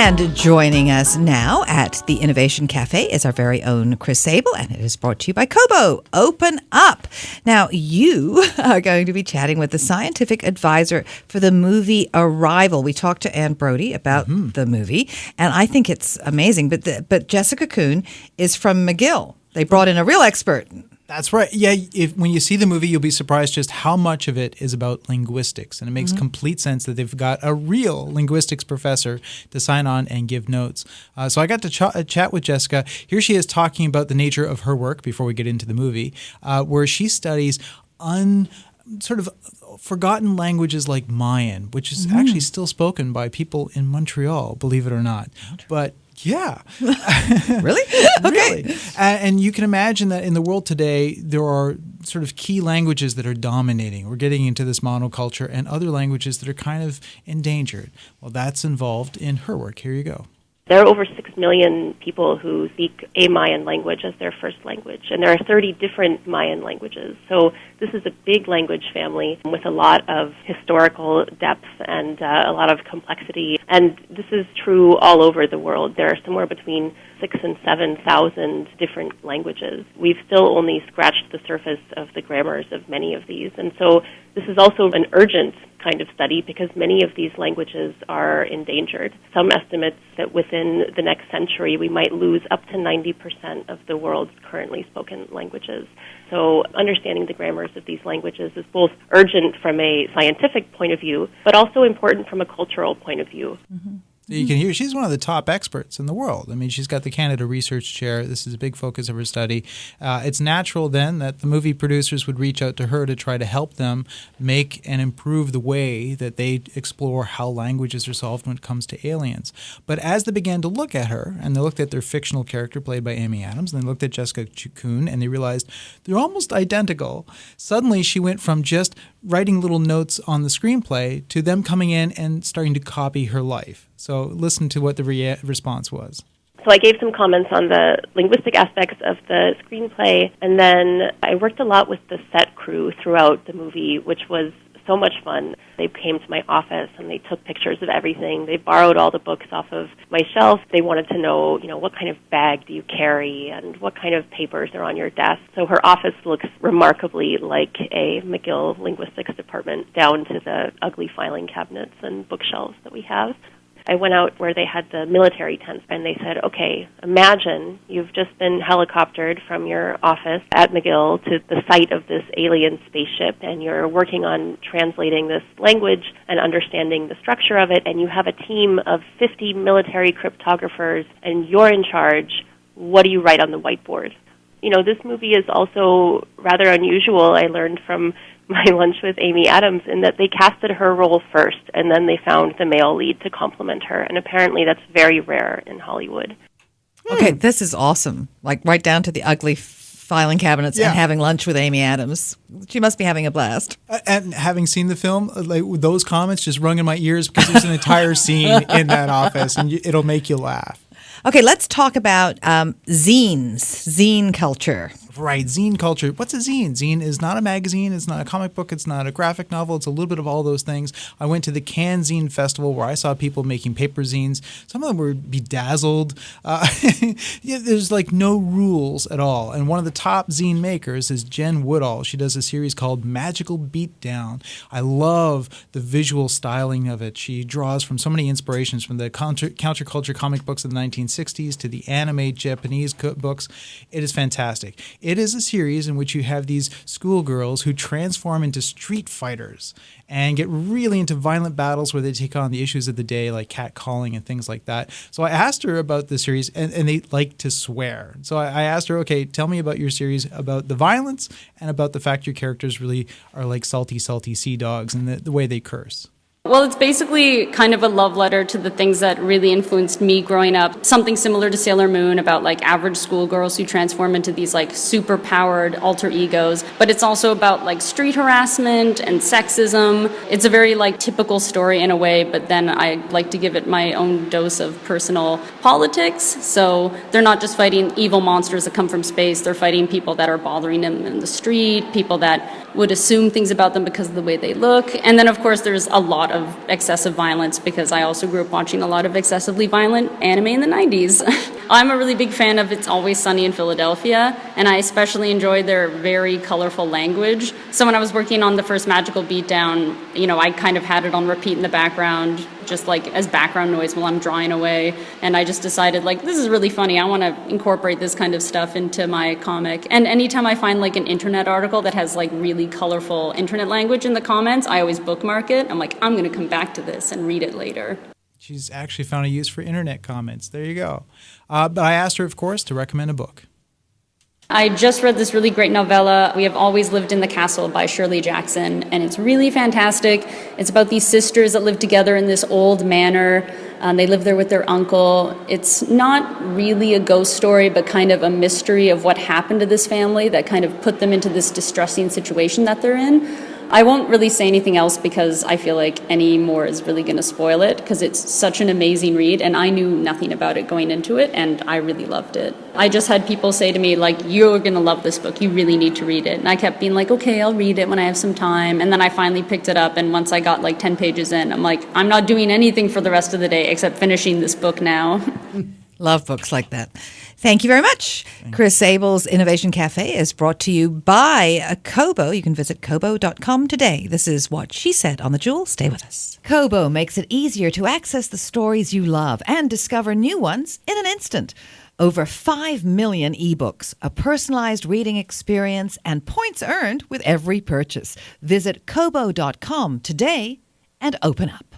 And joining us now at the Innovation Cafe is our very own Chris Sable, and it is brought to you by Kobo. Open up. Now, you are going to be chatting with the scientific advisor for the movie Arrival. We talked to Ann Brody about the movie, and I think it's amazing. But Jessica Coon is from McGill. They brought in a real expert. That's right. Yeah, when you see the movie, you'll be surprised just how much of it is about linguistics. And it makes complete sense that they've got a real linguistics professor to sign on and give notes. So I got to chat with Jessica. Here she is talking about the nature of her work before we get into the movie, where she studies sort of forgotten languages like Mayan, which is actually still spoken by people in Montreal, believe it or not. But yeah. Really? Okay. Really. And you can imagine that in the world today, there are sort of key languages that are dominating. We're getting into this monoculture and other languages that are kind of endangered. Well, that's involved in her work. Here you go. There are over 6 million people who speak a Mayan language as their first language, and there are 30 different Mayan languages. So this is a big language family with a lot of historical depth and a lot of complexity. And this is true all over the world. There are somewhere between 6,000 and 7,000 different languages. We've still only scratched the surface of the grammars of many of these. And so this is also an urgent kind of study because many of these languages are endangered. Some estimates that within the next century we might lose up to 90% of the world's currently spoken languages. So understanding the grammars of these languages is both urgent from a scientific point of view, but also important from a cultural point of view. You can hear she's one of the top experts in the world. I mean, she's got the Canada Research Chair. This is a big focus of her study. It's natural then that the movie producers would reach out to her to try to help them make and improve the way that they explore how languages are solved when it comes to aliens. But as they began to look at her, and they looked at their fictional character played by Amy Adams, and they looked at Jessica Coon, and they realized they're almost identical. Suddenly, she went from just writing little notes on the screenplay to them coming in and starting to copy her life. So listen to what the response was. So I gave some comments on the linguistic aspects of the screenplay, and then I worked a lot with the set crew throughout the movie, which was so much fun. They came to my office and they took pictures of everything. They borrowed all the books off of my shelf. They wanted to know, what kind of bag do you carry and what kind of papers are on your desk. So her office looks remarkably like a McGill linguistics department, down to the ugly filing cabinets and bookshelves that we have. I went out where they had the military tents, and they said, okay, imagine you've just been helicoptered from your office at McGill to the site of this alien spaceship, and you're working on translating this language and understanding the structure of it, and you have a team of 50 military cryptographers, and you're in charge. What do you write on the whiteboard? This movie is also rather unusual. I learned from my lunch with Amy Adams in that they casted her role first, and then they found the male lead to complement her. And apparently that's very rare in Hollywood. Okay, this is awesome. Like right down to the ugly filing cabinets and having lunch with Amy Adams. She must be having a blast. And having seen the film, those comments just rung in my ears because there's an entire scene in that office, and it'll make you laugh. Okay, let's talk about zine culture. Right, zine culture. What's a zine? Zine is not a magazine, it's not a comic book, it's not a graphic novel, it's a little bit of all those things. I went to the Cannes Zine Festival where I saw people making paper zines. Some of them were bedazzled. There's no rules at all. And one of the top zine makers is Jenn Woodall. She does a series called Magical Beatdown. I love the visual styling of it. She draws from so many inspirations, from the counterculture comic books of the 1960s to the anime Japanese books. It is fantastic. It is a series in which you have these schoolgirls who transform into street fighters and get really into violent battles where they take on the issues of the day, like catcalling and things like that. So I asked her about the series, and they like to swear. So I asked her, okay, tell me about your series, about the violence and about the fact your characters really are like salty, salty sea dogs and the way they curse. Well, it's basically kind of a love letter to the things that really influenced me growing up. Something similar to Sailor Moon, about average schoolgirls who transform into these super powered alter egos. But it's also about street harassment and sexism. It's a very typical story in a way, but then I like to give it my own dose of personal politics. So they're not just fighting evil monsters that come from space. They're fighting people that are bothering them in the street, people that would assume things about them because of the way they look. And then, of course, there's a lot of excessive violence because I also grew up watching a lot of excessively violent anime in the 90s. I'm a really big fan of It's Always Sunny in Philadelphia, and I especially enjoy their very colorful language. So when I was working on the first magical Beatdown, I kind of had it on repeat in the background, just like as background noise while I'm drawing away. And I just decided, this is really funny. I want to incorporate this kind of stuff into my comic. And anytime I find an internet article that has really colorful internet language in the comments, I always bookmark it. I'm like, I'm going to come back to this and read it later. She's actually found a use for internet comments. There you go. But I asked her, of course, to recommend a book. I just read this really great novella, We Have Always Lived in the Castle by Shirley Jackson, and it's really fantastic. It's about these sisters that live together in this old manor. They live there with their uncle. It's not really a ghost story, but kind of a mystery of what happened to this family that kind of put them into this distressing situation that they're in. I won't really say anything else because I feel like any more is really going to spoil it because it's such an amazing read and I knew nothing about it going into it and I really loved it. I just had people say to me, you're going to love this book. You really need to read it. And I kept being okay, I'll read it when I have some time. And then I finally picked it up and once I got 10 pages in, I'm I'm not doing anything for the rest of the day except finishing this book now. Love books like that. Thank you very much. Chris Sable's Innovation Cafe is brought to you by Kobo. You can visit kobo.com today. This is What She Said on The Jewel. Stay with us. Kobo makes it easier to access the stories you love and discover new ones in an instant. Over 5 million ebooks, a personalized reading experience, and points earned with every purchase. Visit kobo.com today and open up.